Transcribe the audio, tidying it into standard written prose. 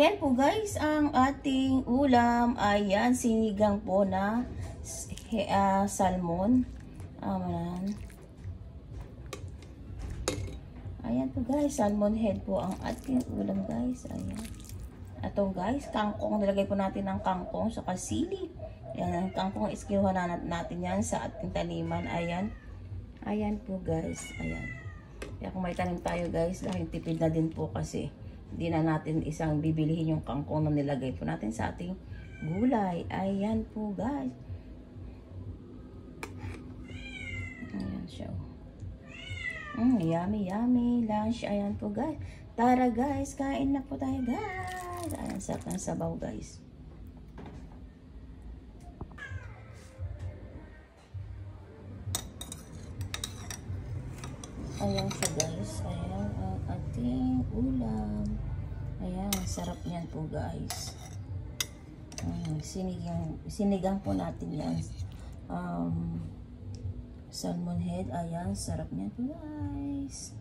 Ayan po guys, ang ating ulam. Ayan, sinigang po na salmon. Ayan po guys, salmon head po ang ating ulam guys. Ayan. Ito guys, kangkong. Nilagay po natin ng kangkong sa sili. Ayan, ang kangkong iskinuha na natin yan sa ating taniman. Ayan. Ayan po guys. Ayan. Kaya kung may tanim tayo guys, dahil tipid na din po kasi hindi na natin isang bibilihin yung kangkong na nilagay po natin sa ating gulay. Ayan po guys. Ayan siya. Yummy, yummy lunch. Ayan po guys. Tara guys, kain na po tayo guys. Ayan, sarap ng sabaw guys. Ayan siya guys. Ayan ang ating ulam. Ayan, sarap niyan po guys. Sinigang po natin yan. Salmon head. Ayan, sarap niyan po guys.